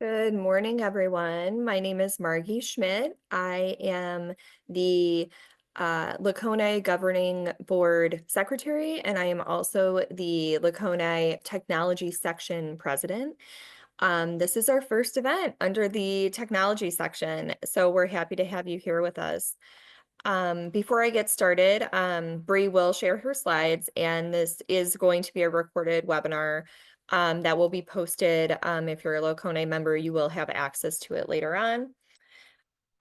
Good morning, everyone. My name is Margie Schmidt. I am the LACONI Governing Board Secretary, and I am also the LACONI Technology Section President. This is our first event under the Technology Section, so we're happy to have you here with us. Before I get started, Bree will share her slides, and this is going to be a recorded webinar that will be posted. If you're a LACONI member, you will have access to it later on.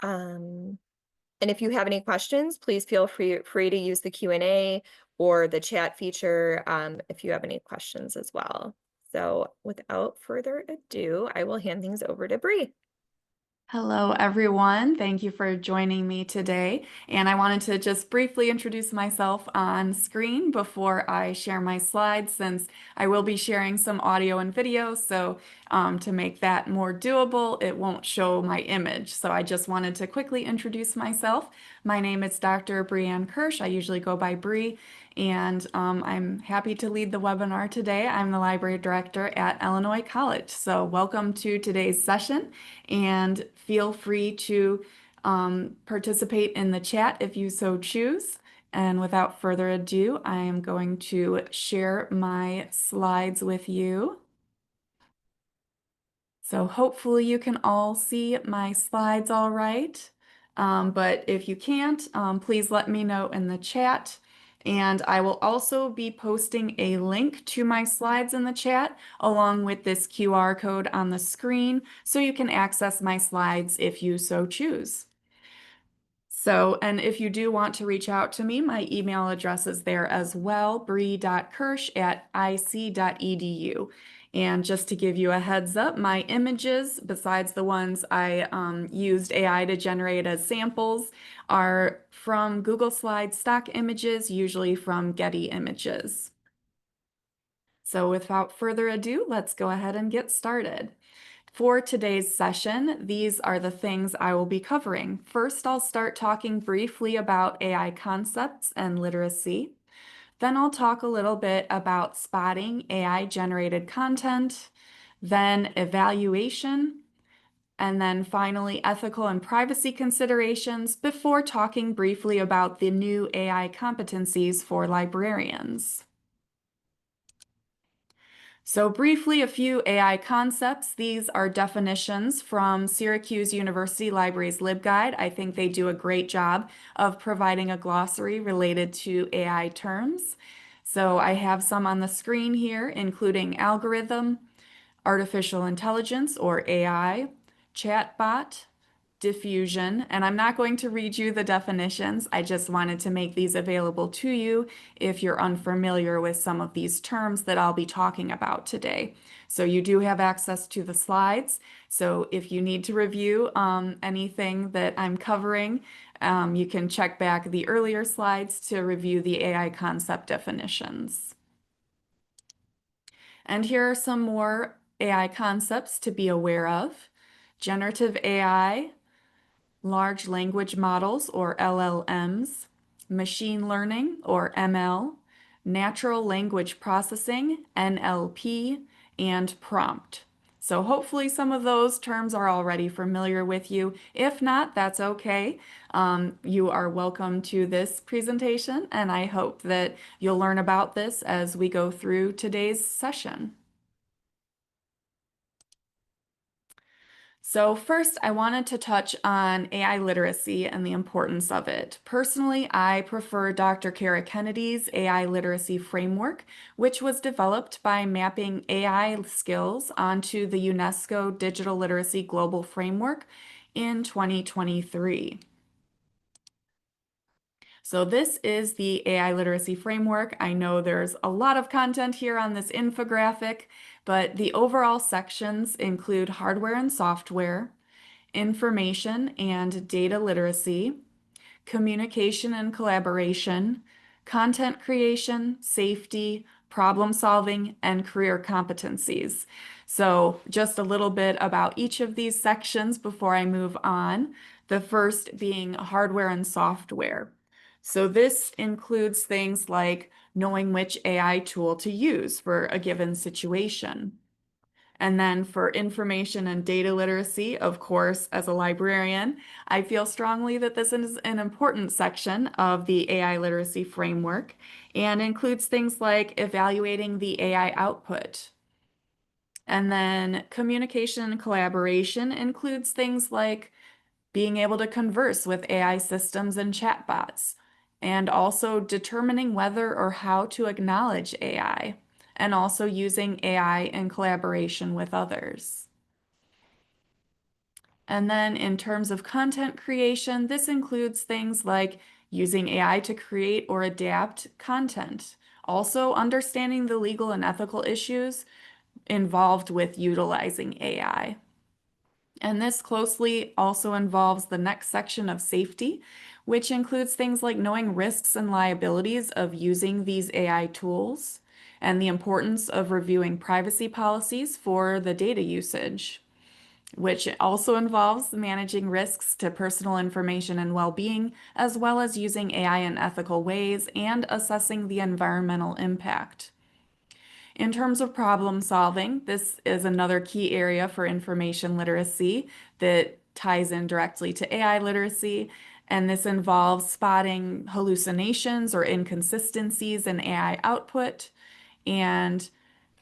And if you have any questions, please feel free to use the Q&A or the chat feature if you have any questions as well. So without further ado, I will hand things over to Bree. Hello, everyone. Thank you for joining me today. And I wanted to just briefly introduce myself on screen before I share my slides, since I will be sharing some audio and video. So to make that more doable, it won't show my image. So I just wanted to quickly introduce myself. My name is Dr. Bree Kirsch. I usually go by Bree. And I'm happy to lead the webinar today. I'm the library director at Illinois College. So welcome to today's session, and feel free to participate in the chat if you so choose. And without further ado, I am going to share my slides with you. So hopefully you can all see my slides all right. But if you can't, please let me know in the chat. And I will also be posting a link to my slides in the chat, along with this QR code on the screen, so you can access my slides if you so choose. So, and if you do want to reach out to me, my email address is there as well, bree.kirsch@ic.edu. And just to give you a heads up, my images, besides the ones I used AI to generate as samples, are from Google Slides stock images, usually from Getty Images. So without further ado, let's go ahead and get started. For today's session, these are the things I will be covering. First, I'll start talking briefly about AI concepts and literacy. Then I'll talk a little bit about spotting AI-generated content, then evaluation, and then finally ethical and privacy considerations before talking briefly about the new AI competencies for librarians. So briefly, a few AI concepts. These are definitions from Syracuse University Libraries LibGuide. I think they do a great job of providing a glossary related to AI terms. So I have some on the screen here, including algorithm, artificial intelligence or AI, chatbot, diffusion, and I'm not going to read you the definitions. I just wanted to make these available to you if you're unfamiliar with some of these terms that I'll be talking about today. So you do have access to the slides. So if you need to review anything that I'm covering, you can check back the earlier slides to review the AI concept definitions. And here are some more AI concepts to be aware of. Generative AI, large language models or LLMs, machine learning or ML, natural language processing, NLP, and prompt. So hopefully some of those terms are already familiar with you. If not, that's okay. You are welcome to this presentation, and I hope that you'll learn about this as we go through today's session. So first, I wanted to touch on AI literacy and the importance of it. Personally, I prefer Dr. Kara Kennedy's AI literacy framework, which was developed by mapping AI skills onto the UNESCO Digital Literacy Global Framework in 2023. So this is the AI literacy framework. I know there's a lot of content here on this infographic, but the overall sections include hardware and software, information and data literacy, communication and collaboration, content creation, safety, problem solving, and career competencies. So just a little bit about each of these sections before I move on. The first being hardware and software. So this includes things like knowing which AI tool to use for a given situation. And then for information and data literacy, of course, as a librarian, I feel strongly that this is an important section of the AI literacy framework and includes things like evaluating the AI output. And then communication and collaboration includes things like being able to converse with AI systems and chatbots, and also determining whether or how to acknowledge AI, and also using AI in collaboration with others. And then in terms of content creation, this includes things like using AI to create or adapt content. Also, understanding the legal and ethical issues involved with utilizing AI. And this closely also involves the next section of safety, which includes things like knowing risks and liabilities of using these AI tools and the importance of reviewing privacy policies for the data usage, which also involves managing risks to personal information and well-being, as well as using AI in ethical ways and assessing the environmental impact. In terms of problem solving, this is another key area for information literacy that ties in directly to AI literacy. And this involves spotting hallucinations or inconsistencies in AI output and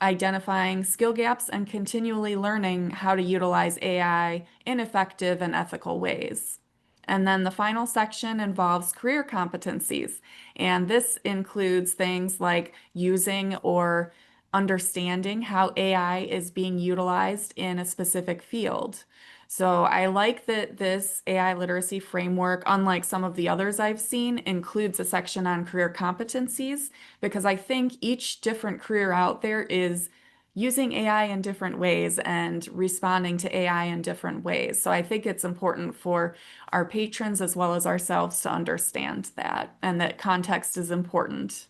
identifying skill gaps and continually learning how to utilize AI in effective and ethical ways. And then the final section involves career competencies. And this includes things like using or understanding how AI is being utilized in a specific field. So I like that this AI literacy framework, unlike some of the others I've seen, includes a section on career competencies because I think each different career out there is using AI in different ways and responding to AI in different ways. So I think it's important for our patrons as well as ourselves to understand that and that context is important.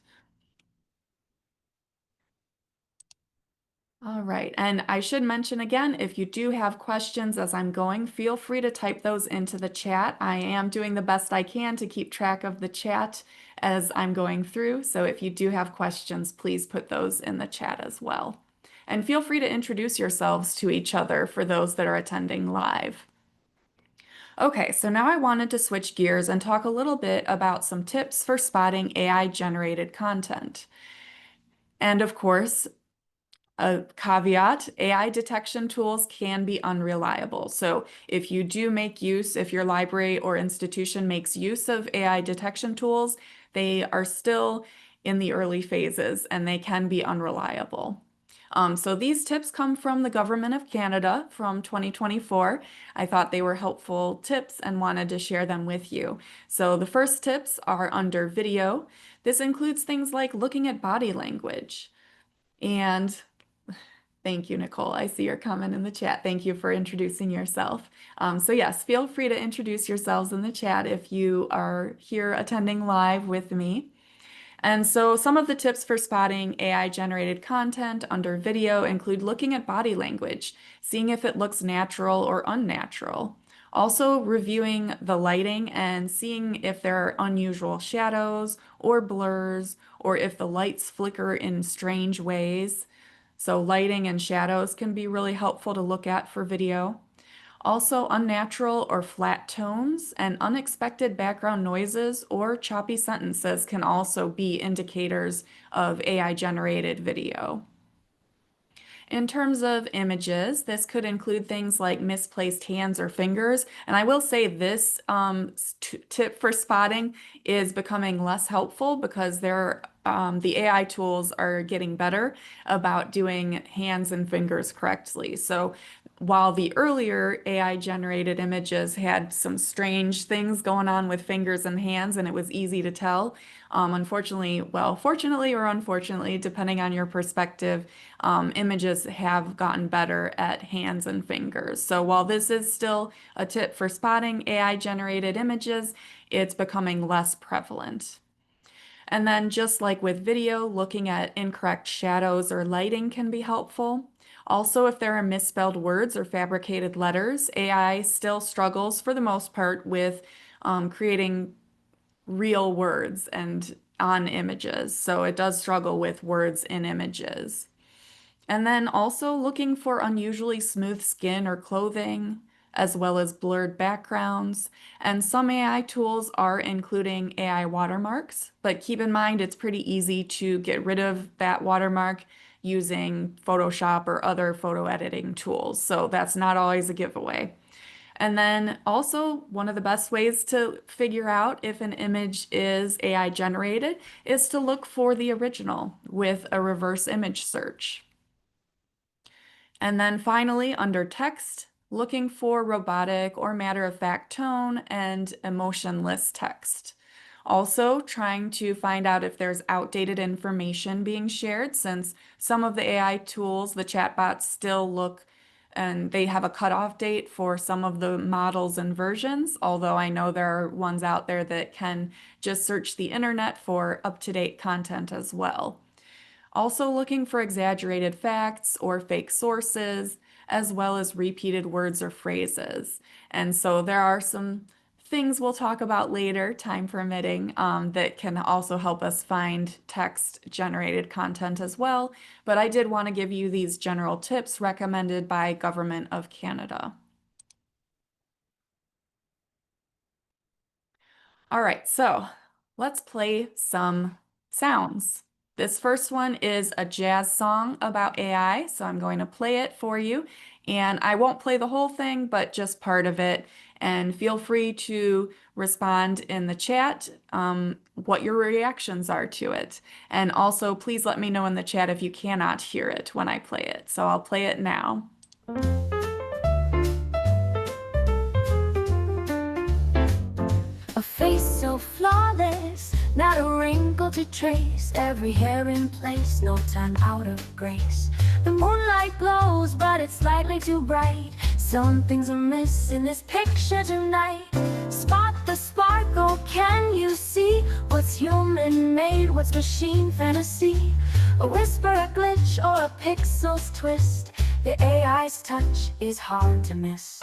All right, and I should mention again, if you do have questions as I'm going, feel free to type those into the chat. I am doing the best I can to keep track of the chat as I'm going through, so if you do have questions, please put those in the chat as well. And feel free to introduce yourselves to each other for those that are attending live. Okay, so now I wanted to switch gears and talk a little bit about some tips for spotting AI-generated content. And of course, a caveat, AI detection tools can be unreliable. So if you do make use, if your library or institution makes use of AI detection tools, they are still in the early phases and they can be unreliable. So these tips come from the Government of Canada from 2024. I thought they were helpful tips and wanted to share them with you. So the first tips are under video. This includes things like looking at body language. And thank you, Nicole. I see your comment in the chat. Thank you for introducing yourself. So yes, feel free to introduce yourselves in the chat if you are here attending live with me. And so some of the tips for spotting AI-generated content under video include looking at body language, seeing if it looks natural or unnatural. Also reviewing the lighting and seeing if there are unusual shadows or blurs, or if the lights flicker in strange ways. So lighting and shadows can be really helpful to look at for video. Also, unnatural or flat tones and unexpected background noises or choppy sentences can also be indicators of AI-generated video. In terms of images, this could include things like misplaced hands or fingers. And I will say this tip for spotting is becoming less helpful because the AI tools are getting better about doing hands and fingers correctly. So while the earlier AI-generated images had some strange things going on with fingers and hands, and it was easy to tell, unfortunately, well, fortunately or unfortunately, depending on your perspective, images have gotten better at hands and fingers. So while this is still a tip for spotting AI-generated images, it's becoming less prevalent. And then just like with video, looking at incorrect shadows or lighting can be helpful. Also, if there are misspelled words or fabricated letters, AI still struggles for the most part with creating real words and on images. So it does struggle with words in images. And then also looking for unusually smooth skin or clothing, as well as blurred backgrounds. And some AI tools are including AI watermarks, but keep in mind it's pretty easy to get rid of that watermark using Photoshop or other photo editing tools. So that's not always a giveaway. And then also, one of the best ways to figure out if an image is AI generated is to look for the original with a reverse image search. And then finally, under text, looking for robotic or matter-of-fact tone and emotionless text. Also, trying to find out if there's outdated information being shared, since some of the AI tools, the chatbots, still look and they have a cutoff date for some of the models and versions, although I know there are ones out there that can just search the internet for up-to-date content as well. Also looking for exaggerated facts or fake sources, as well as repeated words or phrases. And so there are some things we'll talk about later, time permitting, that can also help us find text-generated content as well. But I did want to give you these general tips recommended by Government of Canada. All right, so let's play some sounds. This first one is a jazz song about AI, so I'm going to play it for you. And I won't play the whole thing, but just part of it. And feel free to respond in the chat what your reactions are to it. And also, please let me know in the chat if you cannot hear it when I play it. So I'll play it now. A face so flawless, not a wrinkle to trace. Every hair in place, no time out of grace. The moonlight glows, but it's slightly too bright. Something's amiss in this picture tonight. Spot the sparkle, can you see? What's human-made, what's machine fantasy? A whisper, a glitch, or a pixel's twist. The AI's touch is hard to miss.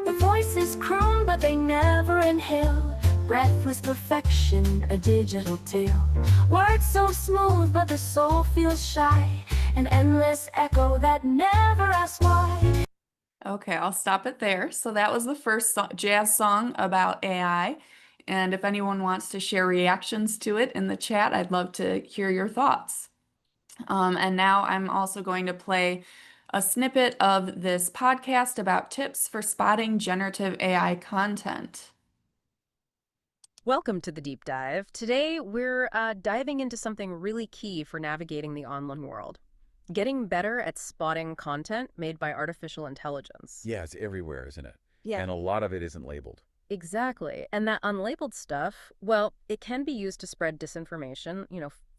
The voices croon, but they never inhale. Breathless perfection, a digital tale. Words so smooth, but the soul feels shy. An endless echo that never asks why. Okay, I'll stop it there. So that was the first jazz song about AI. And if anyone wants to share reactions to it in the chat, I'd love to hear your thoughts. And now I'm also going to play a snippet of this podcast about tips for spotting generative AI content. Welcome to the deep dive. Today, we're diving into something really key for navigating the online world. Getting better at spotting content made by artificial intelligence. Yeah, it's everywhere, isn't it? Yeah. And a lot of it isn't labeled. Exactly. And that unlabeled stuff, well, it can be used to spread disinformation,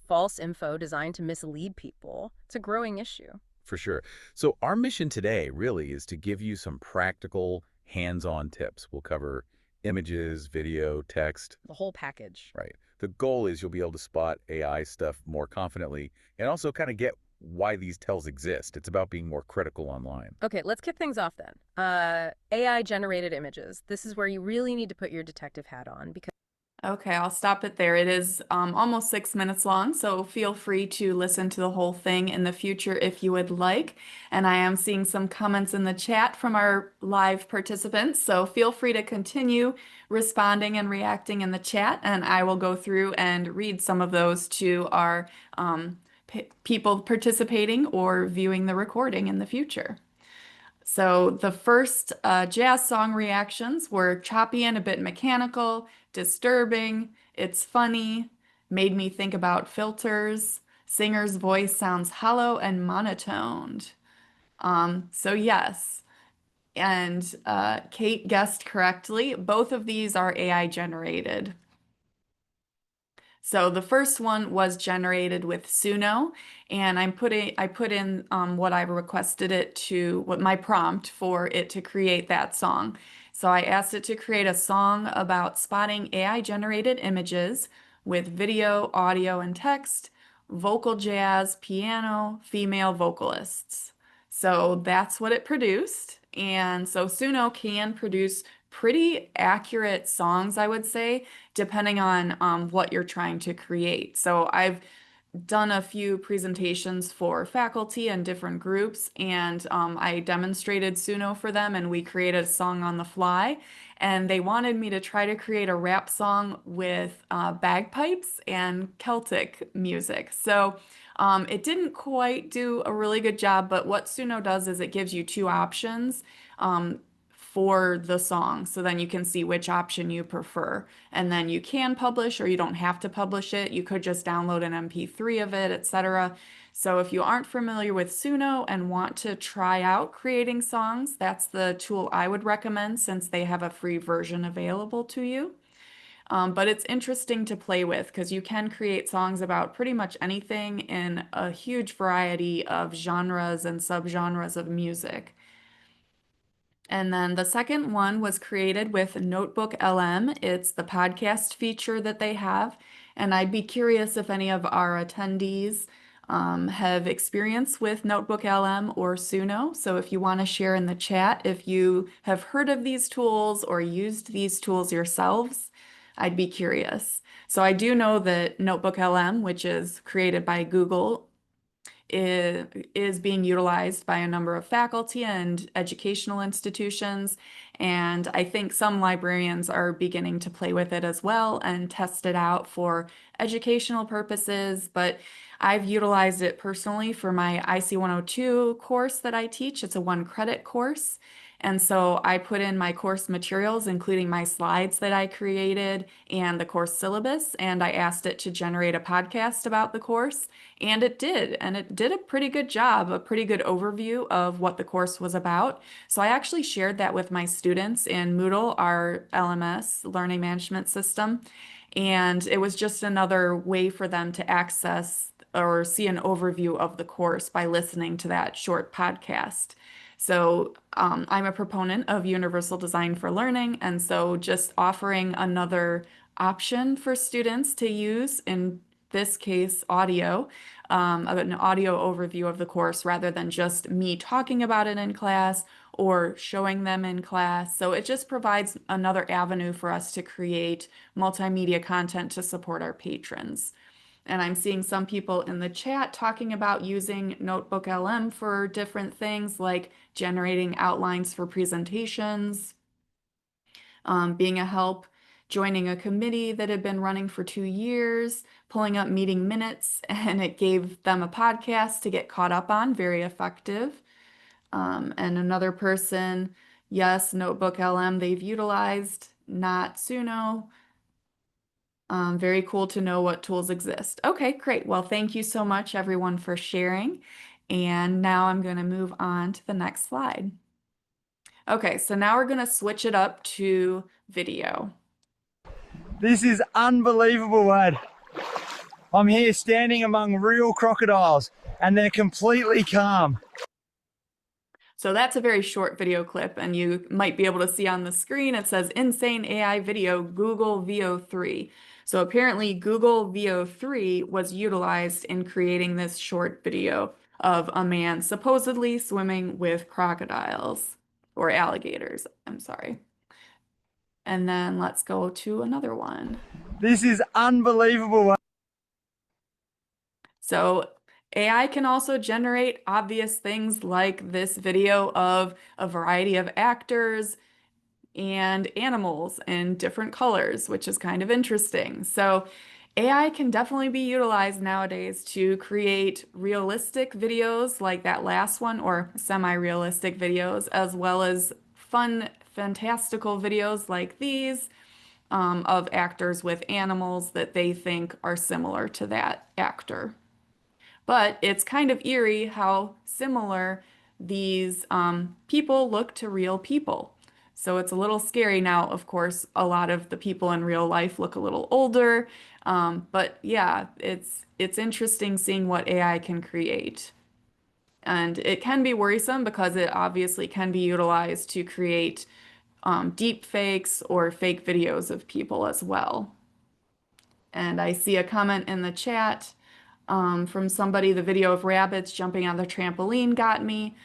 false info designed to mislead people. It's a growing issue. For sure. So our mission today really is to give you some practical, hands-on tips. We'll cover images, video, text. The whole package. Right. The goal is you'll be able to spot AI stuff more confidently and also kind of get why these tells exist. It's about being more critical online. Okay, let's kick things off then. AI-generated images. This is where you really need to put your detective hat on because Okay, I'll stop it there. It is almost 6 minutes long, so feel free to listen to the whole thing in the future if you would like. And I am seeing some comments in the chat from our live participants, so feel free to continue responding and reacting in the chat, and I will go through and read some of those to our people participating or viewing the recording in the future. So the first jazz song reactions were choppy and a bit mechanical, disturbing, it's funny, made me think about filters, singer's voice sounds hollow and monotoned. So yes, and Kate guessed correctly, both of these are AI generated. So the first one was generated with Suno, and I put in what I requested it to, what my prompt for it to create that song. So I asked it to create a song about spotting AI generated images with video, audio, and text, vocal jazz, piano, female vocalists. So that's what it produced. And so Suno can produce pretty accurate songs, I would say, depending on what you're trying to create. So I've done a few presentations for faculty and different groups, and I demonstrated Suno for them, and we created a song on the fly. And they wanted me to try to create a rap song with bagpipes and Celtic music. So it didn't quite do a really good job, but what Suno does is it gives you two options. For the song. So then you can see which option you prefer. And then you can publish or you don't have to publish it. You could just download an MP3 of it, etc. So if you aren't familiar with Suno and want to try out creating songs, that's the tool I would recommend since they have a free version available to you. But it's interesting to play with because you can create songs about pretty much anything in a huge variety of genres and subgenres of music. And then the second one was created with Notebook LM. It's the podcast feature that they have. And I'd be curious if any of our attendees have experience with Notebook LM or Suno. So if you want to share in the chat, if you have heard of these tools or used these tools yourselves, I'd be curious. So I do know that Notebook LM, which is created by Google, is being utilized by a number of faculty and educational institutions. And I think some librarians are beginning to play with it as well and test it out for educational purposes. But I've utilized it personally for my IC 102 course that I teach. It's a 1 credit course. And so I put in my course materials, including my slides that I created and the course syllabus, and I asked it to generate a podcast about the course, and it did. And it did a pretty good job, a pretty good overview of what the course was about. So I actually shared that with my students in Moodle, our LMS, learning management system. And it was just another way for them to access or see an overview of the course by listening to that short podcast. So I'm a proponent of universal design for learning, and so just offering another option for students to use, in this case, audio, an audio overview of the course rather than just me talking about it in class or showing them in class. So it just provides another avenue for us to create multimedia content to support our patrons. And I'm seeing some people in the chat talking about using Notebook LM for different things like generating outlines for presentations, being a help, joining a committee that had been running for 2 years, pulling up meeting minutes, and it gave them a podcast to get caught up on, very effective. And another person, yes, Notebook LM they've utilized, not Suno. Very cool to know what tools exist. Okay, great. Well, thank you so much, everyone, for sharing. And now I'm going to move on to the next slide. Okay, so now we're going to switch it up to video. This is unbelievable, lad. I'm here standing among real crocodiles, and they're completely calm. So that's a very short video clip, and you might be able to see on the screen, it says Insane AI Video Google VO3. So apparently Google VO3 was utilized in creating this short video of a man supposedly swimming with crocodiles or alligators, I'm sorry. And then let's go to another one. This is unbelievable. So AI can also generate obvious things like this video of a variety of actors and animals in different colors, which is kind of interesting. So AI can definitely be utilized nowadays to create realistic videos like that last one, or semi-realistic videos, as well as fun, fantastical videos like these of actors with animals that they think are similar to that actor. But it's kind of eerie how similar these people look to real people. So it's a little scary now. Of course, a lot of the people in real life look a little older. But yeah, it's interesting seeing what AI can create. And it can be worrisome because it obviously can be utilized to create deep fakes or fake videos of people as well. And I see a comment in the chat from somebody, the video of rabbits jumping on the trampoline got me.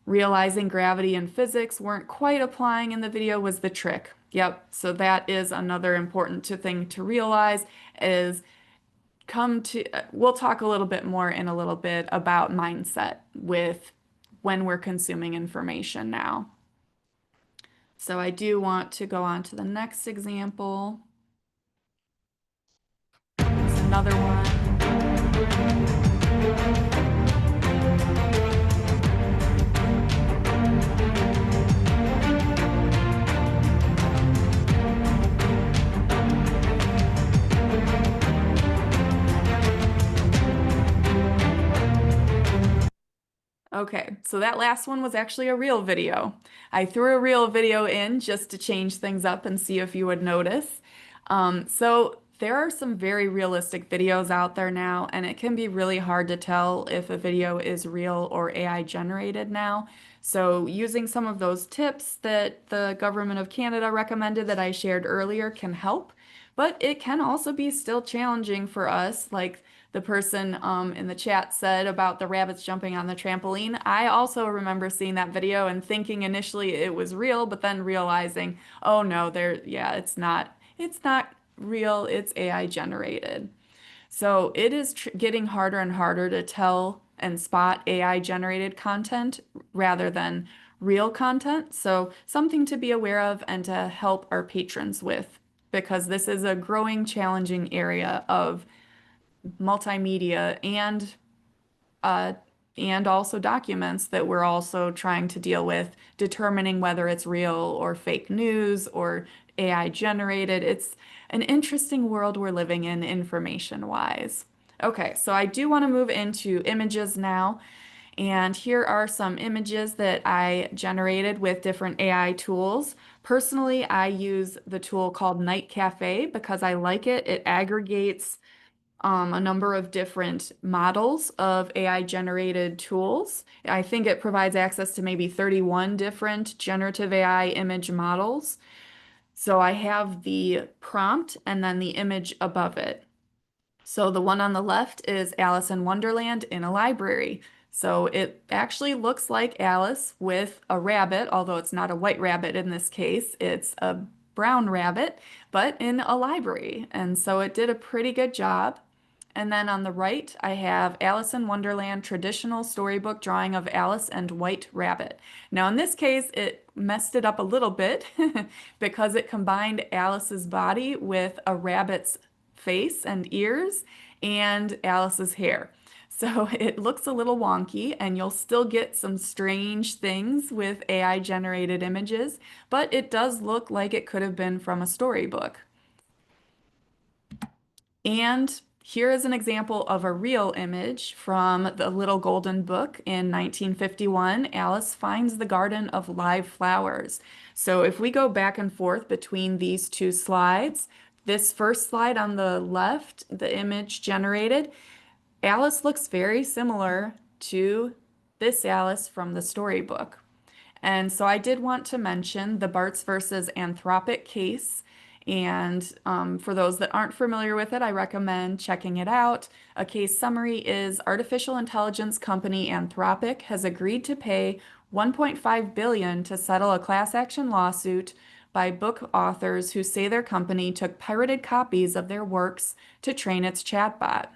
Realizing gravity and physics weren't quite applying in the video was the trick. Yep, so that is another important thing to realize is we'll talk a little bit more in a little bit about mindset with when we're consuming information now. So I do want to go on to the next example. Here's another one. Okay, so that last one was actually a real video. I threw a real video in just to change things up and see if you would notice. So there are some very realistic videos out there now, and it can be really hard to tell if a video is real or AI generated now. So using some of those tips that the Government of Canada recommended that I shared earlier can help, but it can also be still challenging for us, like the person in the chat said about the rabbits jumping on the trampoline. I also remember seeing that video and thinking initially it was real, but then realizing, oh no, yeah, it's not real, it's AI generated. So it is getting harder and harder to tell and spot AI generated content rather than real content. So something to be aware of and to help our patrons with, because this is a growing, challenging area of multimedia uh, and also documents that we're also trying to deal with, determining whether it's real or fake news or AI generated. It's an interesting world we're living in information-wise. Okay, so I do want to move into images now. And here are some images that I generated with different AI tools. Personally, I use the tool called Night Cafe because I like it. It aggregates a number of different models of AI generated tools. I think it provides access to maybe 31 different generative AI image models. So I have the prompt and then the image above it. So the one on the left is Alice in Wonderland in a library. So it actually looks like Alice with a rabbit, although it's not a white rabbit in this case, it's a brown rabbit, but in a library. And so it did a pretty good job. And then on the right, I have Alice in Wonderland traditional storybook drawing of Alice and White Rabbit. Now, in this case, it messed it up a little bit because it combined Alice's body with a rabbit's face and ears and Alice's hair. So it looks a little wonky, and you'll still get some strange things with AI generated images, but it does look like it could have been from a storybook. And here is an example of a real image from The Little Golden Book in 1951. Alice finds the garden of live flowers. So if we go back and forth between these two slides, this first slide on the left, the image generated, Alice looks very similar to this Alice from the storybook. And so I did want to mention the Bartz versus Anthropic case. And for those that aren't familiar with it, I recommend checking it out. A case summary is artificial intelligence company Anthropic has agreed to pay $1.5 billion to settle a class action lawsuit by book authors who say their company took pirated copies of their works to train its chatbot.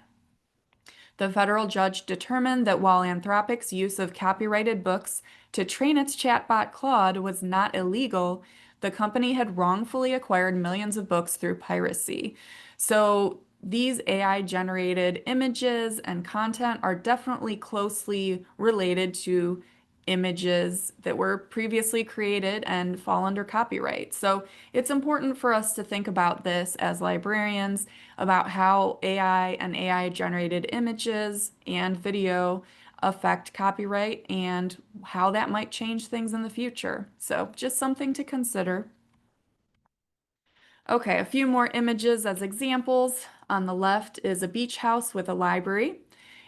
The federal judge determined that while Anthropic's use of copyrighted books to train its chatbot Claude was not illegal, the company had wrongfully acquired millions of books through piracy. So these AI-generated images and content are definitely closely related to images that were previously created and fall under copyright. So it's important for us to think about this as librarians, about how AI and AI-generated images and video affect copyright and how that might change things in the future. So just something to consider. Okay, a few more images as examples. On the left is a beach house with a library.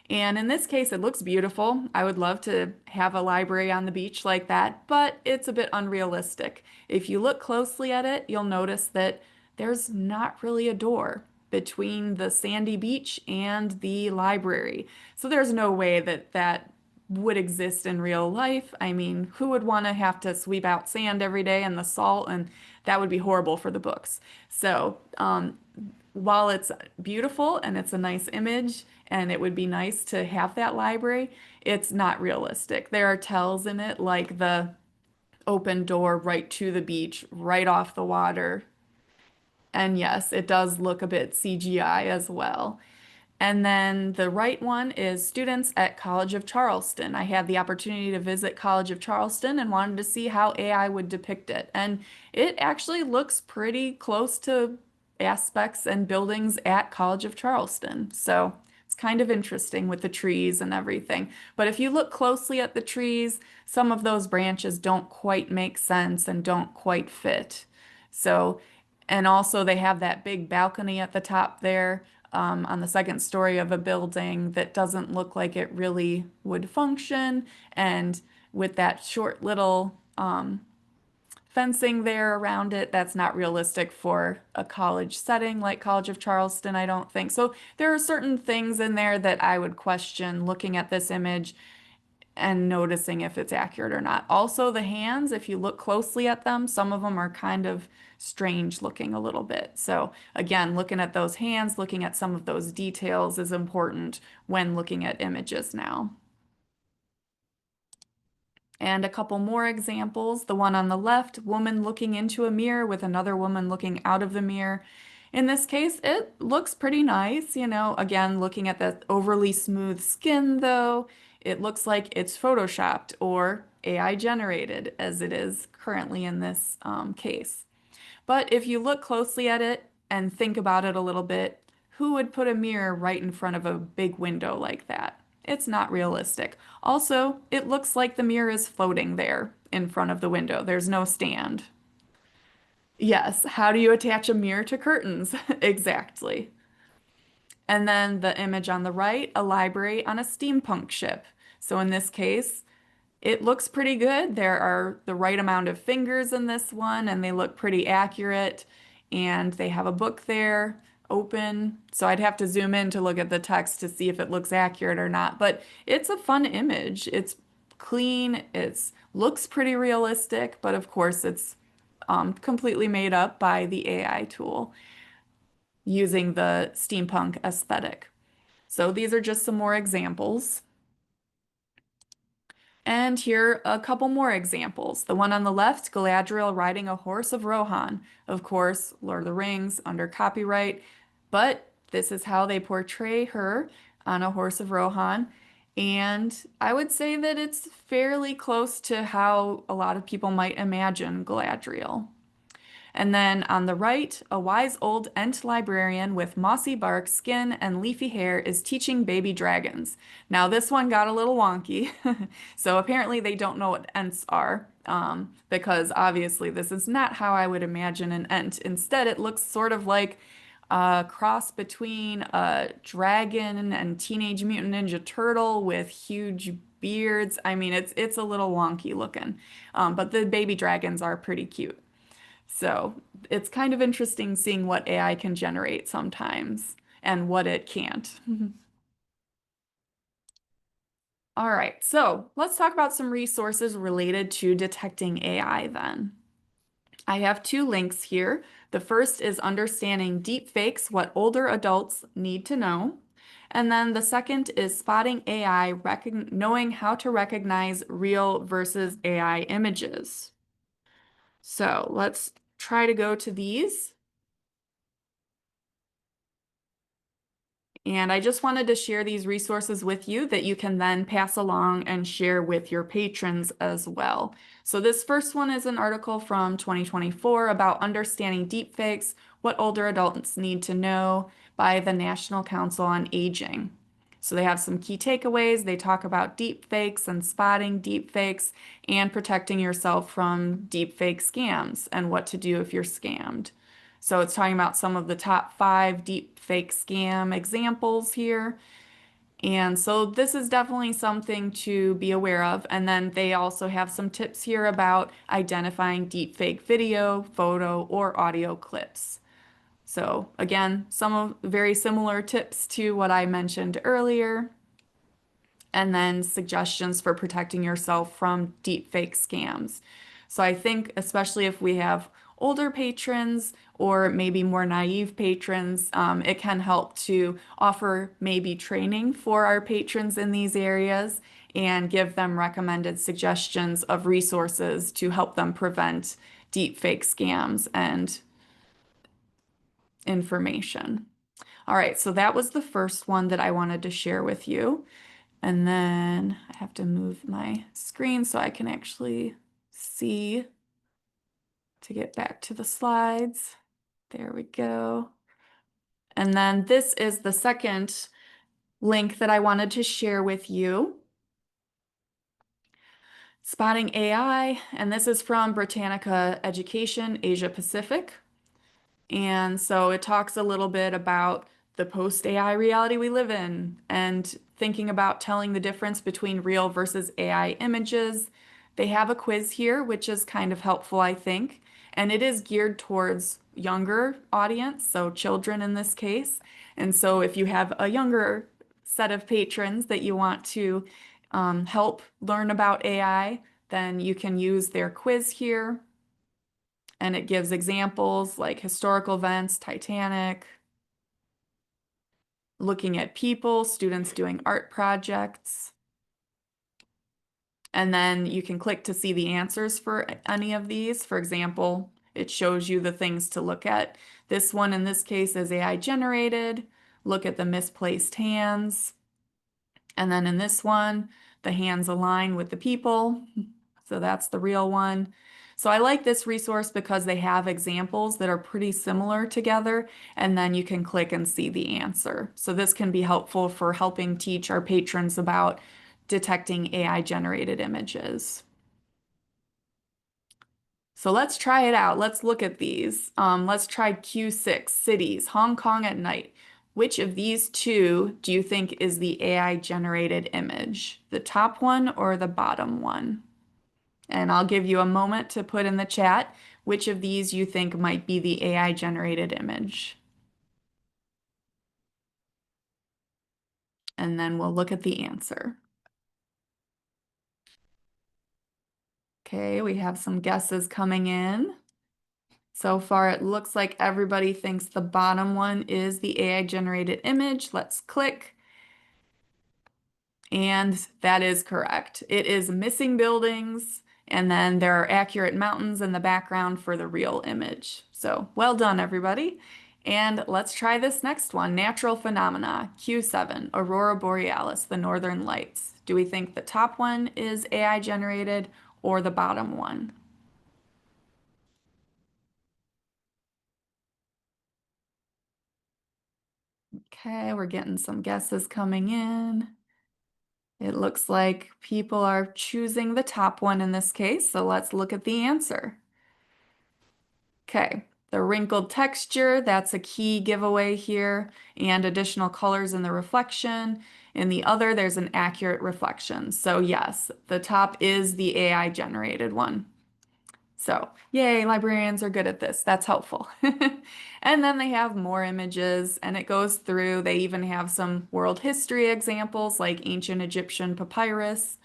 And in this case, it looks beautiful. I would love to have a library on the beach like that, but it's a bit unrealistic. If you look closely at it, you'll notice that there's not really a door between the sandy beach and the library. So there's no way that that would exist in real life. I mean, who would want to have to sweep out sand every day and the salt, and that would be horrible for the books. So, while it's beautiful and it's a nice image and it would be nice to have that library, it's not realistic. There are tells in it like the open door right to the beach, right off the water. And yes, it does look a bit CGI as well. And then the right one is students at College of Charleston. I had the opportunity to visit College of Charleston and wanted to see how AI would depict it. And it actually looks pretty close to aspects and buildings at College of Charleston. So it's kind of interesting with the trees and everything. But if you look closely at the trees, some of those branches don't quite make sense and don't quite fit. So, and also they have that big balcony at the top there, on the second story of a building that doesn't look like it really would function. And with that short little fencing there around it, that's not realistic for a college setting like College of Charleston, I don't think. So there are certain things in there that I would question looking at this image and noticing if it's accurate or not. Also, the hands, if you look closely at them, some of them are kind of strange looking a little bit. So again, looking at those hands, looking at some of those details is important when looking at images now. And a couple more examples. The one on the left, woman looking into a mirror with another woman looking out of the mirror. In this case, it looks pretty nice, you know, again, looking at the overly smooth skin though, it looks like it's photoshopped or AI generated as it is currently in this case. But if you look closely at it and think about it a little bit, who would put a mirror right in front of a big window like that? It's not realistic. Also, it looks like the mirror is floating there in front of the window. There's no stand. Yes, how do you attach a mirror to curtains? Exactly. And then the image on the right, a library on a steampunk ship. So in this case, it looks pretty good. There are the right amount of fingers in this one, and they look pretty accurate. And they have a book there open. So I'd have to zoom in to look at the text to see if it looks accurate or not. But it's a fun image. It's clean. It looks pretty realistic, but of course it's completely made up by the AI tool using the steampunk aesthetic. So these are just some more examples. And here are a couple more examples. The one on the left, Galadriel riding a horse of Rohan. Of course, Lord of the Rings under copyright, but this is how they portray her on a horse of Rohan. And I would say that it's fairly close to how a lot of people might imagine Galadriel. And then on the right, a wise old Ent librarian with mossy bark, skin, and leafy hair is teaching baby dragons. Now, this one got a little wonky. So apparently they don't know what Ents are, because obviously this is not how I would imagine an Ent. Instead, it looks sort of like a cross between a dragon and Teenage Mutant Ninja Turtle with huge beards. I mean, it's a little wonky looking, but the baby dragons are pretty cute. So it's kind of interesting seeing what AI can generate sometimes and what it can't. All right, so let's talk about some resources related to detecting AI then. I have two links here. The first is Understanding Deepfakes, What Older Adults Need to Know. And then the second is Spotting AI, Knowing How to Recognize Real versus AI Images. So let's try to go to these. And I just wanted to share these resources with you that you can then pass along and share with your patrons as well. So this first one is an article from 2024 about understanding deepfakes, what older adults need to know by the National Council on Aging. So they have some key takeaways. They talk about deepfakes and spotting deepfakes and protecting yourself from deepfake scams and what to do if you're scammed. So it's talking about some of the top 5 deepfake scam examples here. And so this is definitely something to be aware of. And then they also have some tips here about identifying deepfake video, photo, or audio clips. So again, some of very similar tips to what I mentioned earlier. and then suggestions for protecting yourself from deepfake scams. So I think especially if we have older patrons or maybe more naive patrons, it can help to offer maybe training for our patrons in these areas and give them recommended suggestions of resources to help them prevent deepfake scams and information. All right, so that was the first one that I wanted to share with you. And then I have to move my screen so I can actually see to get back to the slides. There we go. And then this is the second link that I wanted to share with you. Spotting AI, and this is from Britannica Education, Asia Pacific. And so it talks a little bit about the post-AI reality we live in and thinking about telling the difference between real versus AI images. They have a quiz here, which is kind of helpful, I think. And it is geared towards younger audience, so children in this case. And so if you have a younger set of patrons that you want to help learn about AI, then you can use their quiz here. And it gives examples like historical events, Titanic, looking at people, students doing art projects. And then you can click to see the answers for any of these. For example, it shows you the things to look at. This one in this case is AI generated. Look at the misplaced hands. And then in this one, the hands align with the people. So that's the real one. So I like this resource because they have examples that are pretty similar together, and then you can click and see the answer. So this can be helpful for helping teach our patrons about detecting AI generated images. So let's try it out. Let's look at these. Let's try Q6, cities, Hong Kong at night. Which of these two do you think is the AI generated image? The top one or the bottom one? And I'll give you a moment to put in the chat which of these you think might be the AI generated image. And then we'll look at the answer. Okay, we have some guesses coming in. So far, it looks like everybody thinks the bottom one is the AI generated image. Let's click. And that is correct. It is missing buildings, and then there are accurate mountains in the background for the real image. So well done, everybody. And let's try this next one, natural phenomena, Q7, Aurora Borealis, the Northern Lights. Do we think the top one is AI generated or the bottom one? Okay, we're getting some guesses coming in. It looks like people are choosing the top one in this case, so let's look at the answer. Okay, the wrinkled texture, that's a key giveaway here, and additional colors in the reflection. In the other, there's an accurate reflection. So yes, the top is the AI generated one. So yay, librarians are good at this. That's helpful. And then they have more images and it goes through. They even have some world history examples like ancient Egyptian papyrus.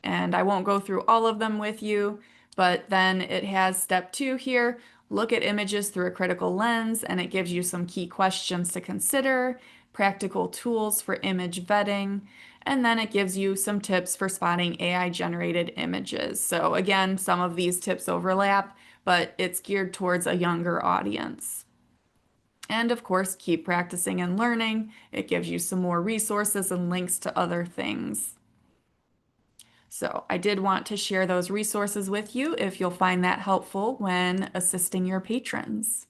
And I won't go through all of them with you, but then it has step 2 here. Look at images through a critical lens, and it gives you some key questions to consider, practical tools for image vetting, and then it gives you some tips for spotting AI-generated images. So again, some of these tips overlap, but it's geared towards a younger audience. And of course, keep practicing and learning. It gives you some more resources and links to other things. So I did want to share those resources with you if you'll find that helpful when assisting your patrons.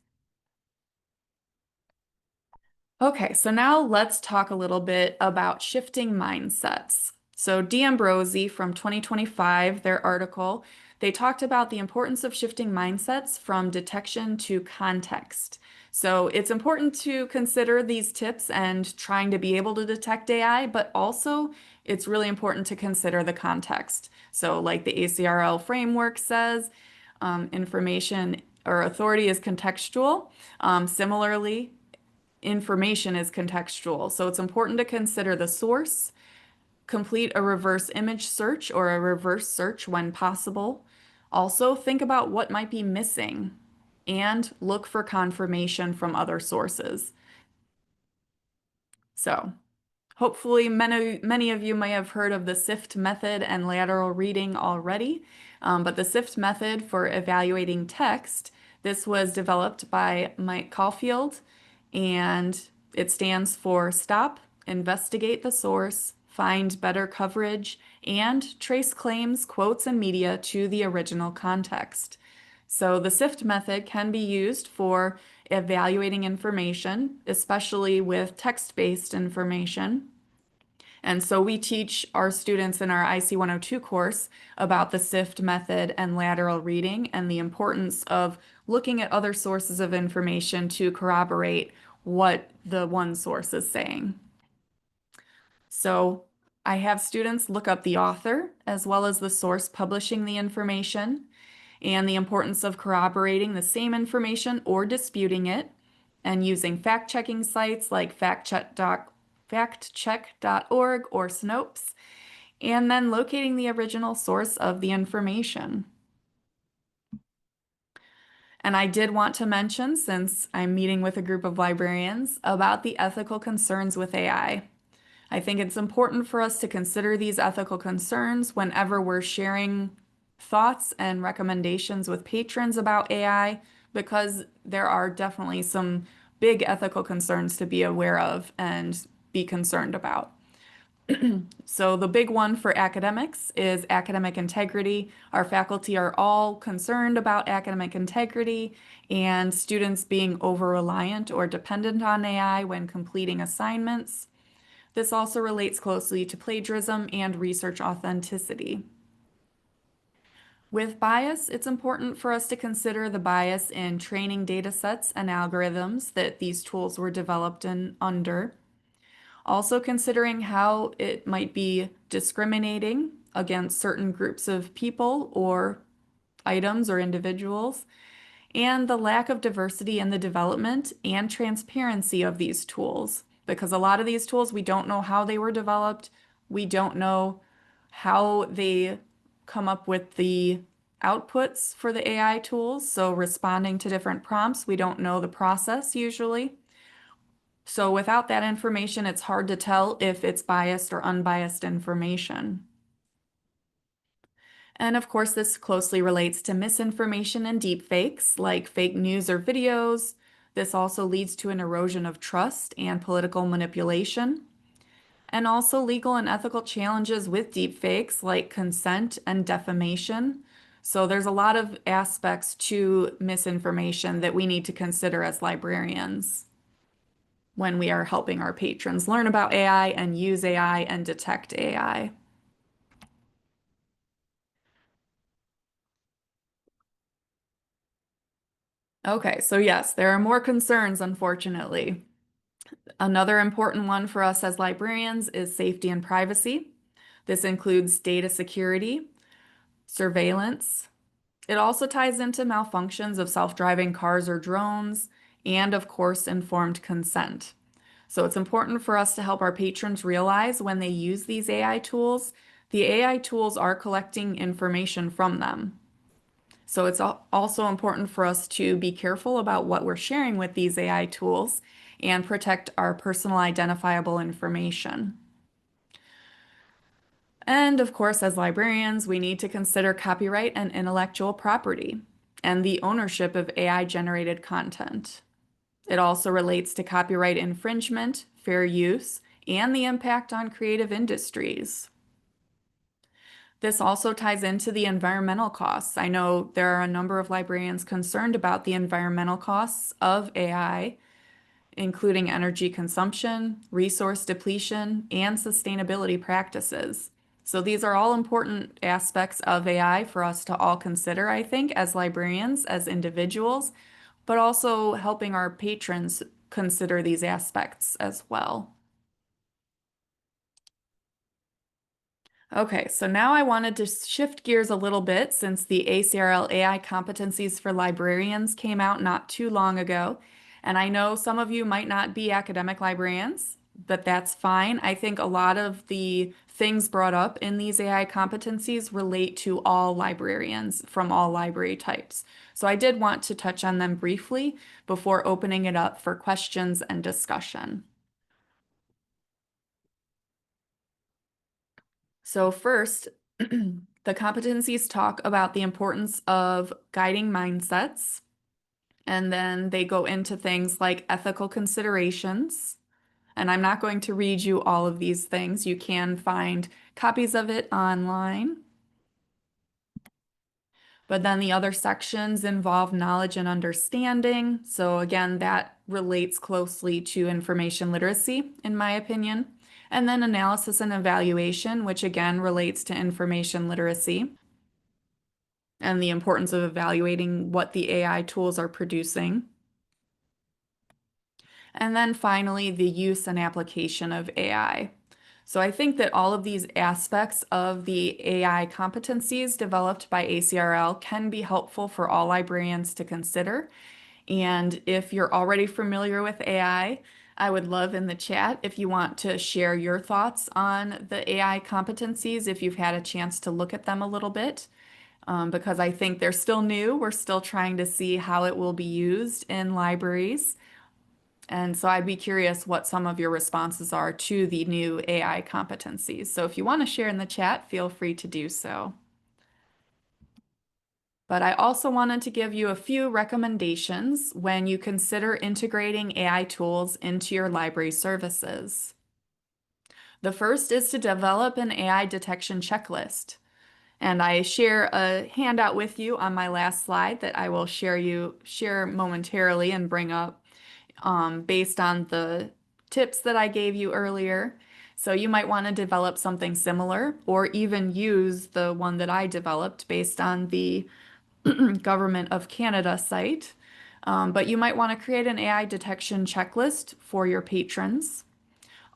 Okay, so now let's talk a little bit about shifting mindsets. So D'Ambrosi from 2025, their article, they talked about the importance of shifting mindsets from detection to context. So it's important to consider these tips and trying to be able to detect AI, but also it's really important to consider the context. So like the ACRL framework says, information or authority is contextual. Similarly, information is contextual. So it's important to consider the source, Complete a reverse image search or a reverse search when possible. Also, think about what might be missing and look for confirmation from other sources. So, hopefully, many of you may have heard of the SIFT method and lateral reading already, but the SIFT method for evaluating text, this was developed by Mike Caulfield, and it stands for Stop, Investigate the Source, Find Better Coverage, and Trace Claims, Quotes, and Media to the original context. So the SIFT method can be used for evaluating information, especially with text-based information. And so we teach our students in our IC 102 course about the SIFT method and lateral reading and the importance of looking at other sources of information to corroborate what the one source is saying. So I have students look up the author as well as the source publishing the information and the importance of corroborating the same information or disputing it, and using fact-checking sites like factcheck.org or Snopes, and then locating the original source of the information. And I did want to mention, since I'm meeting with a group of librarians, about the ethical concerns with AI. I think it's important for us to consider these ethical concerns whenever we're sharing thoughts and recommendations with patrons about AI, because there are definitely some big ethical concerns to be aware of and be concerned about. So the big one for academics is academic integrity. Our faculty are all concerned about academic integrity and students being over-reliant or dependent on AI when completing assignments. This also relates closely to plagiarism and research authenticity. With bias, it's important for us to consider the bias in training data sets and algorithms that these tools were developed under. Also considering how it might be discriminating against certain groups of people or items or individuals, and the lack of diversity in the development and transparency of these tools. Because a lot of these tools, we don't know how they were developed. We don't know how they come up with the outputs for the AI tools. So responding to different prompts, we don't know the process usually. So without that information, it's hard to tell if it's biased or unbiased information. And of course, this closely relates to misinformation and deepfakes, like fake news or videos. This also leads to an erosion of trust and political manipulation. And also legal and ethical challenges with deepfakes, like consent and defamation. So there's a lot of aspects to misinformation that we need to consider as librarians when we are helping our patrons learn about AI and use AI and detect AI. Okay, so yes, there are more concerns, unfortunately. Another important one for us as librarians is safety and privacy. This includes data security, surveillance. It also ties into malfunctions of self-driving cars or drones, and of course, informed consent. So it's important for us to help our patrons realize when they use these AI tools, the AI tools are collecting information from them. So it's also important for us to be careful about what we're sharing with these AI tools and protect our personal identifiable information. And of course, as librarians, we need to consider copyright and intellectual property and the ownership of AI-generated content. It also relates to copyright infringement, fair use, and the impact on creative industries. This also ties into the environmental costs. I know there are a number of librarians concerned about the environmental costs of AI, including energy consumption, resource depletion, and sustainability practices. So these are all important aspects of AI for us to all consider, I think, as librarians, as individuals, but also helping our patrons consider these aspects as well. Okay, so now I wanted to shift gears a little bit since the ACRL AI Competencies for Librarians came out not too long ago. And I know some of you might not be academic librarians, that that's fine. I think a lot of the things brought up in these AI competencies relate to all librarians from all library types. So I did want to touch on them briefly before opening it up for questions and discussion. So first, the competencies talk about the importance of guiding mindsets, and then they go into things like ethical considerations. And I'm not going to read you all of these things. You can find copies of it online. But then the other sections involve knowledge and understanding. So again, that relates closely to information literacy, in my opinion. And then analysis and evaluation, which again relates to information literacy and the importance of evaluating what the AI tools are producing. And then finally, the use and application of AI. So I think that all of these aspects of the AI competencies developed by ACRL can be helpful for all librarians to consider. And if you're already familiar with AI, I would love in the chat if you want to share your thoughts on the AI competencies, if you've had a chance to look at them a little bit, because I think they're still new. We're still trying to see how it will be used in libraries. And so I'd be curious what some of your responses are to the new AI competencies. So if you want to share in the chat, feel free to do so. But I also wanted to give you a few recommendations when you consider integrating AI tools into your library services. The first is to develop an AI detection checklist. And I share a handout with you on my last slide that I will share momentarily and bring up based on the tips that I gave you earlier. So you might want to develop something similar or even use the one that I developed based on the Government of Canada site. But you might want to create an AI detection checklist for your patrons.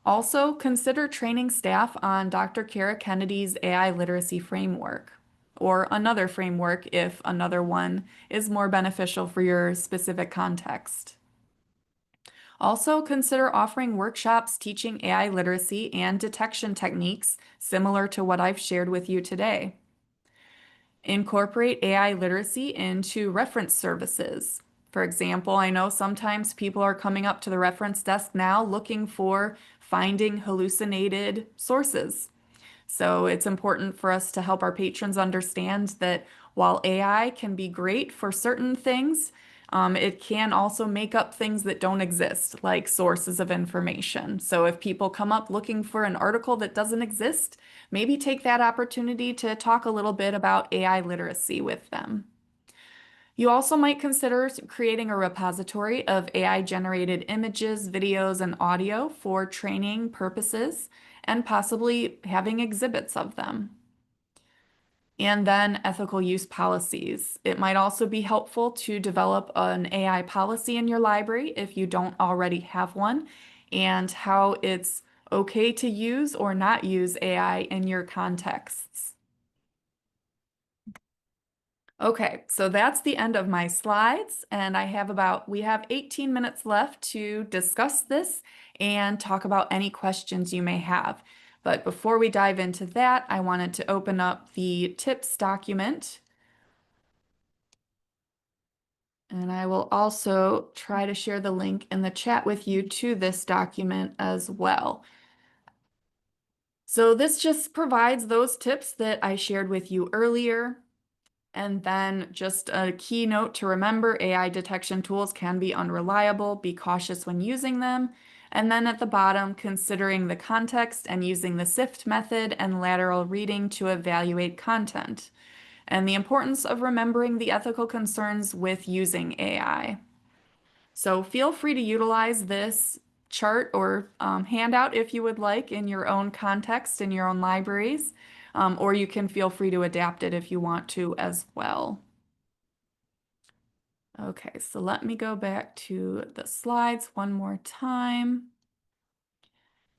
Also, consider training staff on Dr. Kara Kennedy's AI literacy framework, or another framework if another one is more beneficial for your specific context. Also, consider offering workshops teaching AI literacy and detection techniques similar to what I've shared with you today. Incorporate AI literacy into reference services. For example, I know sometimes people are coming up to the reference desk now looking for finding hallucinated sources. So it's important for us to help our patrons understand that while AI can be great for certain things, it can also make up things that don't exist, like sources of information. So if people come up looking for an article that doesn't exist, maybe take that opportunity to talk a little bit about AI literacy with them. You also might consider creating a repository of AI-generated images, videos, and audio for training purposes, and possibly having exhibits of them. And then ethical use policies. It might also be helpful to develop an AI policy in your library if you don't already have one, and how it's okay to use or not use AI in your contexts. Okay, so that's the end of my slides, and we have 18 minutes left to discuss this and talk about any questions you may have. But before we dive into that, I wanted to open up the tips document. And I will also try to share the link in the chat with you to this document as well. So this just provides those tips that I shared with you earlier. And then just a key note to remember, AI detection tools can be unreliable. Be cautious when using them. And then at the bottom, considering the context and using the SIFT method and lateral reading to evaluate content. And the importance of remembering the ethical concerns with using AI. So feel free to utilize this chart or handout if you would like in your own context, in your own libraries, or you can feel free to adapt it if you want to as well. Okay, so let me go back to the slides one more time.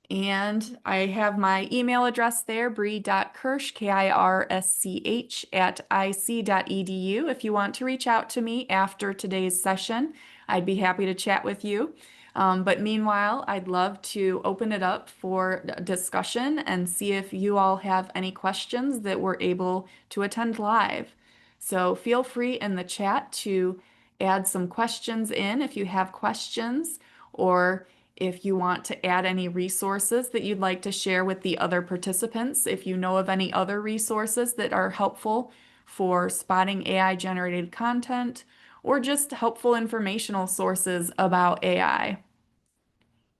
And I have my email address there, bree.kirsch, Kirsch, @ic.edu. If you want to reach out to me after today's session, I'd be happy to chat with you. But meanwhile, I'd love to open it up for discussion and see if you all have any questions that we're able to attend live. So feel free in the chat to add some questions in if you have questions, or if you want to add any resources that you'd like to share with the other participants. If you know of any other resources that are helpful for spotting AI generated content, or just helpful informational sources about AI.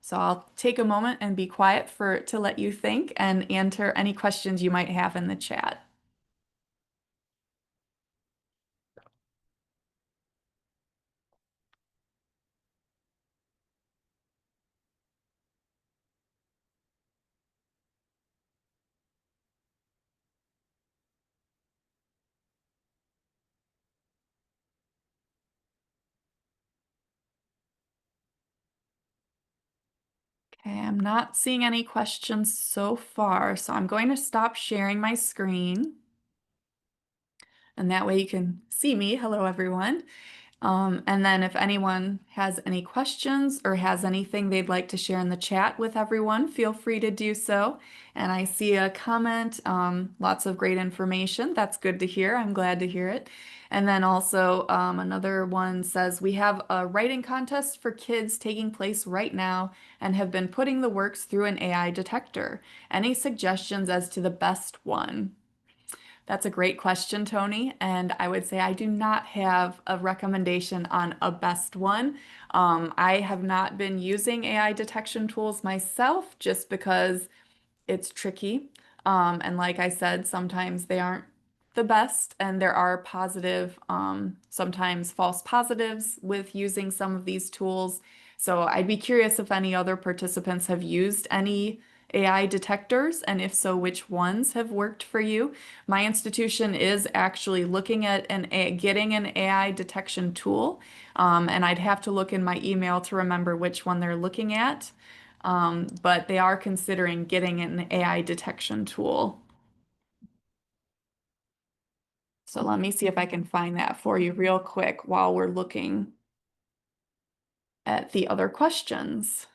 So I'll take a moment and be quiet to let you think and answer any questions you might have in the chat. Okay, I'm not seeing any questions so far, so I'm going to stop sharing my screen. And that way you can see me. Hello, everyone. And then if anyone has any questions or has anything they'd like to share in the chat with everyone, feel free to do so. And I see a comment, lots of great information. That's good to hear. I'm glad to hear it. And then also another one says, we have a writing contest for kids taking place right now and have been putting the works through an AI detector. Any suggestions as to the best one? That's a great question, Tony. And I would say I do not have a recommendation on a best one. I have not been using AI detection tools myself just because it's tricky. And like I said, sometimes they aren't the best, and there are positive, sometimes false positives with using some of these tools. So I'd be curious if any other participants have used any AI detectors, and if so, which ones have worked for you. My institution is actually looking at getting an AI detection tool, and I'd have to look in my email to remember which one they're looking at. But they are considering getting an AI detection tool. So let me see if I can find that for you real quick while we're looking at the other questions.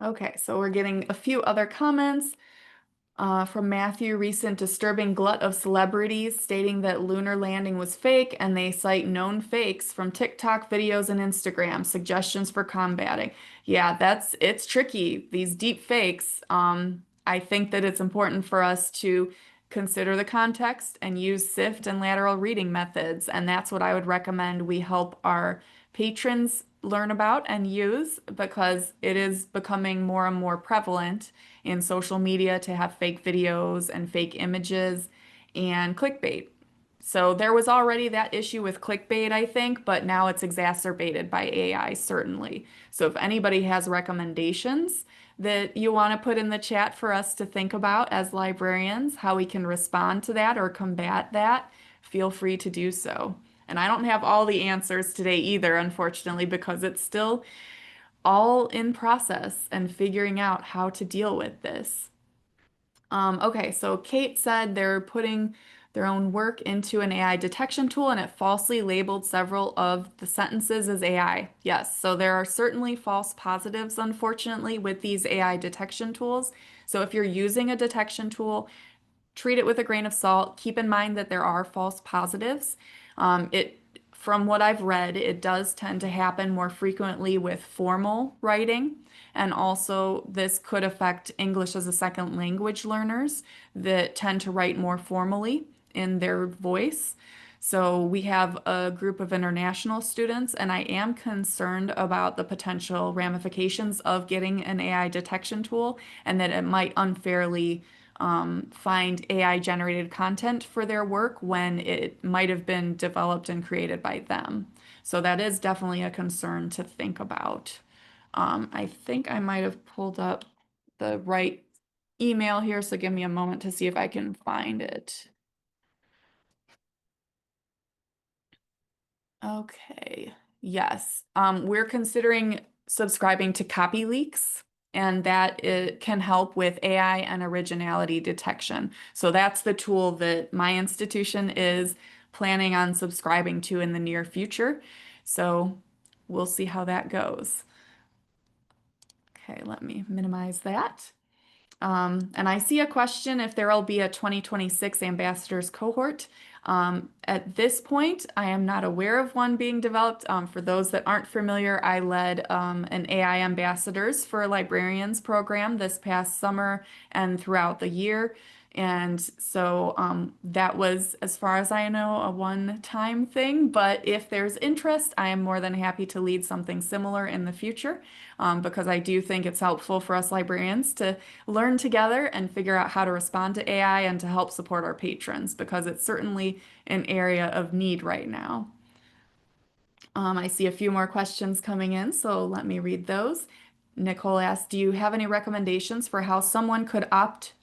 Okay, so we're getting a few other comments. From Matthew, recent disturbing glut of celebrities stating that lunar landing was fake, and they cite known fakes from TikTok videos and Instagram, suggestions for combating. Yeah, it's tricky, these deep fakes. I think that it's important for us to consider the context and use sift and lateral reading methods, and that's what I would recommend we help our patrons learn about and use, because it is becoming more and more prevalent in social media to have fake videos and fake images and clickbait. So there was already that issue with clickbait, I think, but now it's exacerbated by AI, certainly. So if anybody has recommendations that you want to put in the chat for us to think about as librarians, how we can respond to that or combat that, feel free to do so. And I don't have all the answers today either, unfortunately, because it's still all in process and figuring out how to deal with this. Okay, so Kate said they're putting their own work into an AI detection tool and it falsely labeled several of the sentences as AI. Yes, so there are certainly false positives, unfortunately, with these AI detection tools. So if you're using a detection tool, treat it with a grain of salt. Keep in mind that there are false positives. From what I've read, it does tend to happen more frequently with formal writing. And also, this could affect English as a second language learners that tend to write more formally in their voice. So we have a group of international students, and I am concerned about the potential ramifications of getting an AI detection tool and that it might unfairly find AI generated content for their work when it might have been developed and created by them. So that is definitely a concern to think about. I think I might have pulled up the right email here, so give me a moment to see if I can find it. Okay. Yes. We're considering subscribing to copy leaks, and that it can help with AI and originality detection. So that's the tool that my institution is planning on subscribing to in the near future. So we'll see how that goes. Okay, let me minimize that. And I see a question if there will be a 2026 ambassadors cohort. At this point, I am not aware of one being developed. For those that aren't familiar, I led an AI ambassadors for librarians program this past summer and throughout the year. And so that was, as far as I know, a one-time thing. But if there's interest, I am more than happy to lead something similar in the future, because I do think it's helpful for us librarians to learn together and figure out how to respond to AI and to help support our patrons, because it's certainly an area of need right now. I see a few more questions coming in, so let me read those. Nicole asked, do you have any recommendations for how someone could opt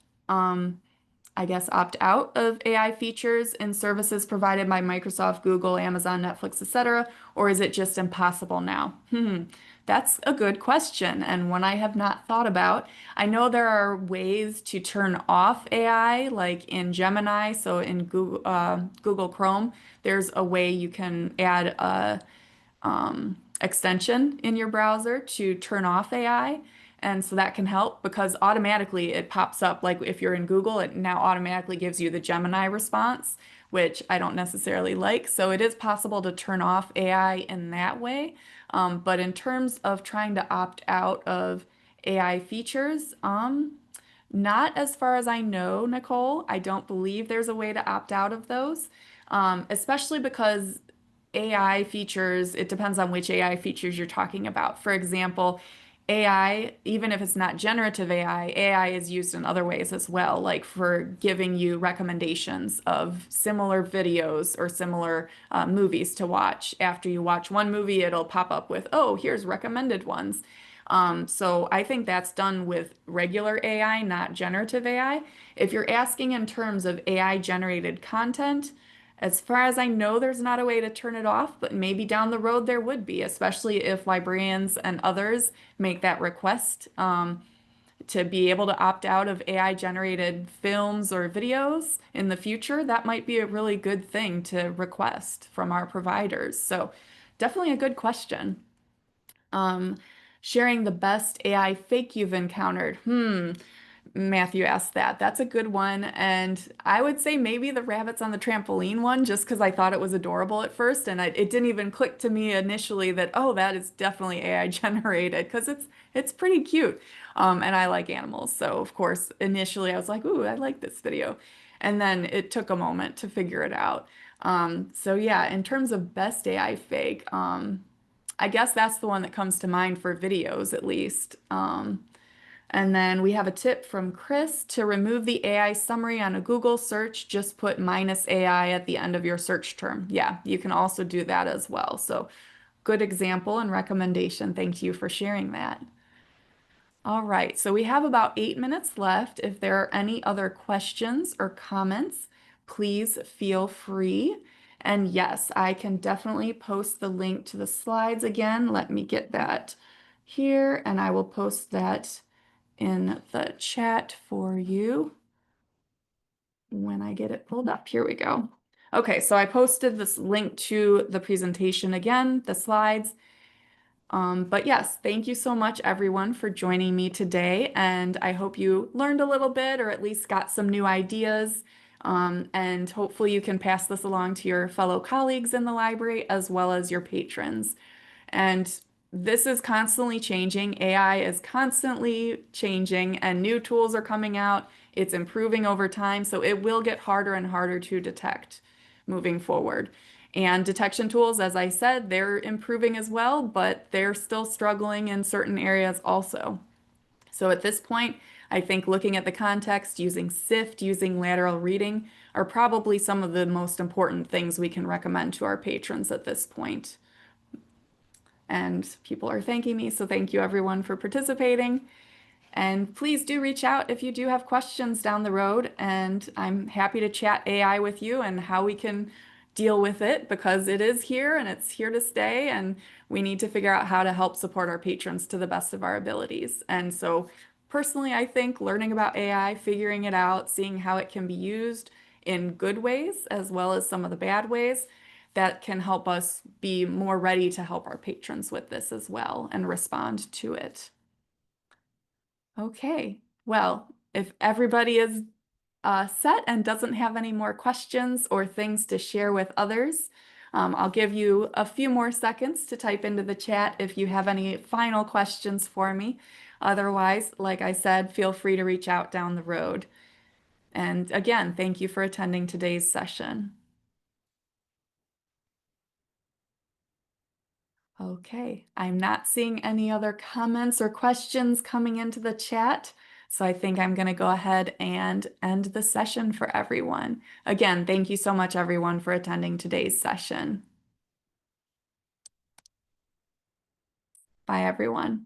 out of AI features in services provided by Microsoft, Google, Amazon, Netflix, etc., or is it just impossible now? That's a good question, and one I have not thought about. I know there are ways to turn off AI, like in Gemini, so in Google Chrome, there's a way you can add a extension in your browser to turn off AI. And so that can help because automatically it pops up. Like if you're in Google, it now automatically gives you the Gemini response, which I don't necessarily like. So it is possible to turn off AI in that way. But in terms of trying to opt out of AI features, not as far as I know, Nicole. I don't believe there's a way to opt out of those, especially because AI features, it depends on which AI features you're talking about. For example, AI, even if it's not generative AI, AI is used in other ways as well, like for giving you recommendations of similar videos or similar movies to watch. After you watch one movie, it'll pop up with, oh, here's recommended ones. So I think that's done with regular AI, not generative AI. If you're asking in terms of AI generated content, as far as I know, there's not a way to turn it off, but maybe down the road there would be, especially if librarians and others make that request to be able to opt out of AI generated films or videos in the future. That might be a really good thing to request from our providers. So definitely a good question. Sharing the best AI fake you've encountered. Matthew asked that. That's a good one. And I would say maybe the rabbits on the trampoline one, just because I thought it was adorable at first. And it didn't even click to me initially that, oh, that is definitely AI generated, because it's pretty cute. And I like animals. So, of course, initially I was like, ooh, I like this video. And then it took a moment to figure it out. So, yeah, in terms of best AI fake, I guess that's the one that comes to mind for videos, at least. And then we have a tip from Chris to remove the AI summary on a Google search. Just put -AI at the end of your search term. Yeah, you can also do that as well. So good example and recommendation. Thank you for sharing that. All right, so we have about 8 minutes left. If there are any other questions or comments, please feel free. And yes, I can definitely post the link to the slides again. Let me get that here, and I will post that in the chat for you when I get it pulled up. Here we go. Okay, so I posted this link to the presentation again, the slides. But yes, thank you so much, everyone, for joining me today. And I hope you learned a little bit or at least got some new ideas. And hopefully you can pass this along to your fellow colleagues in the library as well as your patrons. And this is constantly changing. AI is constantly changing and new tools are coming out. It's improving over time, so it will get harder and harder to detect moving forward. And detection tools, as I said, they're improving as well, but they're still struggling in certain areas also. So at this point, I think looking at the context, using SIFT, using lateral reading are probably some of the most important things we can recommend to our patrons at this point. And people are thanking me, so thank you everyone for participating. And please do reach out if you do have questions down the road, and I'm happy to chat AI with you and how we can deal with it because it is here and it's here to stay, and we need to figure out how to help support our patrons to the best of our abilities. And so personally, I think learning about AI, figuring it out, seeing how it can be used in good ways as well as some of the bad ways, that can help us be more ready to help our patrons with this as well and respond to it. Okay, well, if everybody is set and doesn't have any more questions or things to share with others, I'll give you a few more seconds to type into the chat if you have any final questions for me. Otherwise, like I said, feel free to reach out down the road. And again, thank you for attending today's session. Okay, I'm not seeing any other comments or questions coming into the chat, so I think I'm going to go ahead and end the session for everyone. Again, thank you so much, everyone, for attending today's session. Bye, everyone.